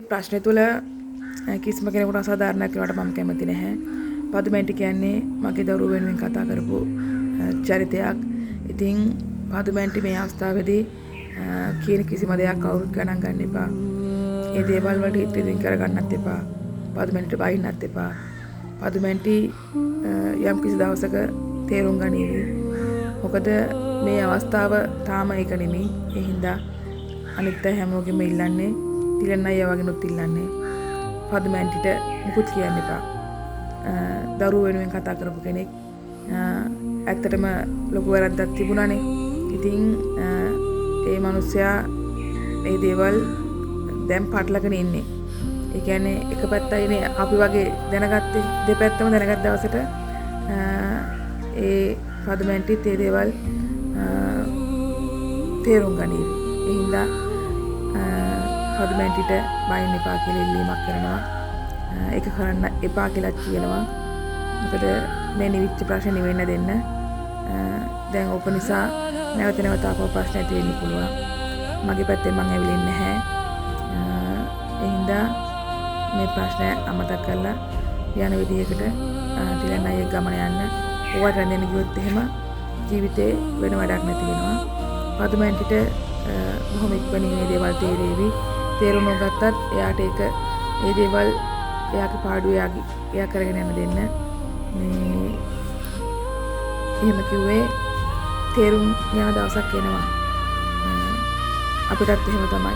ප්‍රශ්නේ තුල කිසිම කෙනෙකුට අසාධාරණයක් වෙනවට මම කැමති නැහැ. පදුමැටි කියන්නේ මගේ දරුවෝ වෙනුවෙන් කතා කරපු චරිතයක්. ඉතින් පදුමැටි මේ අවස්ථාවේදී කියන කිසිම දෙයක් කවුරුත් ගණන් ගන්න එපා. ඒ දේවල් වලට හිත රිදින් කරගන්නත් එපා. පදුමැටිට බයින්නත් එපා. පදුමැටි යම් කිසි දවසක තේරුම් ගනීවි. මොකද මේ අවස්ථාව තාම ඒක නෙමෙයි. ඒ හින්දා අනිත් අය හැමෝගෙම ඉල්ලන්නේ තිලන් අයියා වගේනුත් ඉල්ලන්නේ පදුමැටිට මුකුත් කියන්න එපා. දරුවෝ වෙනුවෙන් කතා කරපු කෙනෙක්. ඇත්තටම ලොකු වැරද්දක් තිබුණානේ. ඉතින් ඒ මිනිස්සයා මේ දේවල් දැන් පටලගෙන ඉන්නේ. ඒ කියන්නේ එක පැත්තයිනේ අපි වගේ දැනගත්තේ දෙපැත්තම දැනගත් දවසට ඒ පදුමැටිත් ඒ දේවල් තේරුම් ගනීවි. ඒ හින්දා පදුමැටිට බයින්න එපා කියලා ඉල්ලීමක් කරනවා. ඒක කරන්න එපා කියලා කියනවා. මොකද මේ නිවිච්ච ප්‍රශ්න නිවෙන්න දෙන්න. දැන් ඕක නිසා නැවත නැවත ආපහු ප්‍රශ්න ඇති වෙන්න පුළුවන්. මගේ පැත්තෙන් මම ඇවිලින්නේ නැහැ. ඒ හින්දා මේ ප්‍රශ්නය අමතක කරලා යන විදිහකට තිලන් අයියේ ගමන යන්න. ඕවට රැඳෙන්න ගියොත් එහෙම ජීවිතේ වෙන වැඩක් නැති වෙනවා. පදුමැටිට බොහොම ඉක්මනින් මේ දේවල් තේරෙවි. තේරුම් නොගත්තත් එයාට ඒක ඒ දේවල් එයාගේ පාඩුව එයා කරගෙන යන්න දෙන්න. මේ එහෙම කිව්වේ තේරුම් යන දවසක් එනවා. අපිටත් එහෙම තමයි.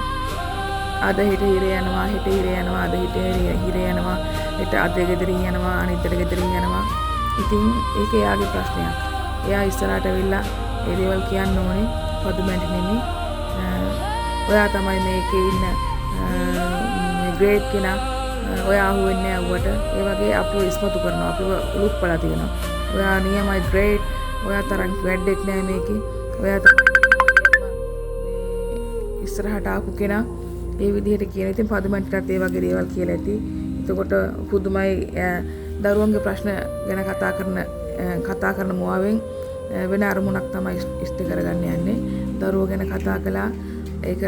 අද හිට හිරේ යනවා, හිට හිරේ යනවා, අද හිට හිරේ යනවා, හිට අද ගෙදරින් යනවා, අනිද්දාට ගෙදරින් යනවා. ඉතින් ඒක එයාගේ ප්‍රශ්නයක්. එයා ඉස්සරහට ඇවිල්ලා ඒ දේවල් කියන්න ඕනේ. පදුමැටි නෙමෙයි. ඔයා තමයි මේකේ ඉන්න ග්‍රේඩ් කෙනා. ඔයා අහුවෙන්නේ ආවට ඒ වගේ අපිව ඉස්මතු කරනවා. අපිව උලුප්පලා තියෙනවා. ඔයා නියමයි ග්‍රේඩ්. ඔයා තරම් වැඩක් නෑ මේකේ. ඔයා තමයි ඉස්සරහට ආපු කෙනා. ඒ විදිහට කියන ඉතින් පදුමැටිටත් ඒ වගේ දේවල් කියලා ඇති. එතකොට පුදුමයි දරුවන්ගේ ප්‍රශ්න ගැන කතා කරන මුවාවෙන් වෙන අරමුණක් තමයි ඉෂ්ට කරගන්න යන්නේ. දරුවෝ ගැන කතා කළා. ඒක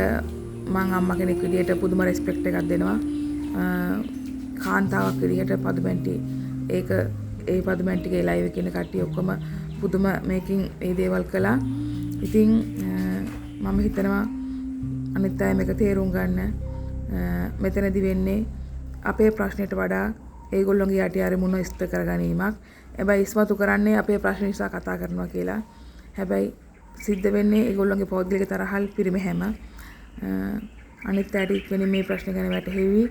මං අම්මා කෙනෙක් විදිහට පුදුම රෙස්පෙක්ට් එකක් දෙනවා. කාන්තාවක් විදිහට පදුමැටි ඒ පදුමැටිගේ ලයිව් එකේ ඉන්න කට්ටිය ඔක්කොම පුදුම මේකින් මේ දේවල් කළා. ඉතින් මම හිතනවා අනිත් අය මේක තේරුම් ගන්න. මෙතනදි වෙන්නේ අපේ ප්‍රශ්නෙට වඩා ඒගොල්ලොන්ගේ යටි අරමුණ ඉෂ්ට කර ගැනීමක්. හැබැයි ඉස්මතු කරන්නේ අපේ ප්‍රශ්න නිසා කතා කරනවා කියලා. හැබැයි සිද්ධ වෙන්නේ ඒගොල්ලොන්ගේ පෞද්ගලික තරහල් පිරිමැහැම. අනිත් අයට ඉක්මනින් මේ ප්‍රශ්න ගැන වැටහෙවි.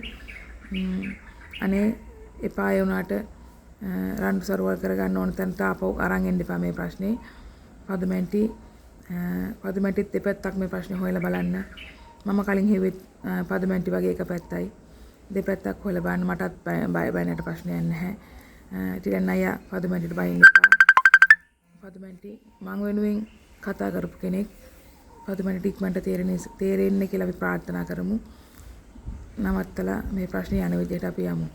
අනේ එපා ඒ උනාට රණ්ඩු සරුවල් කරගන්න ඕන තැනට ආපහු අරන් එන්න එපා මේ ප්‍රශ්නේ. පදුමැටිත් දෙපැත්තක් මේ ප්‍රශ්නේ හොයලා බලන්න. මම කලින් හෙව්වෙත් පදුමැටි වගේ එක පැත්තයි. දෙපැත්තක් හොයලා බලන්න. මටත් බයනට ප්‍රශ්නයක් නැහැ. තිලන් අයියා පදුමැටිට බයින්න එපා. පදුමැටි මං වෙනුවෙන් කතා කරපු කෙනෙක්. පදුමැටිට ඉක්මනට තේරෙන්නේ කියලා අපි ප්‍රාර්ථනා කරමු. නවත්තලා මේ ප්‍රශ්නේ යන විදිහට අපි යමු.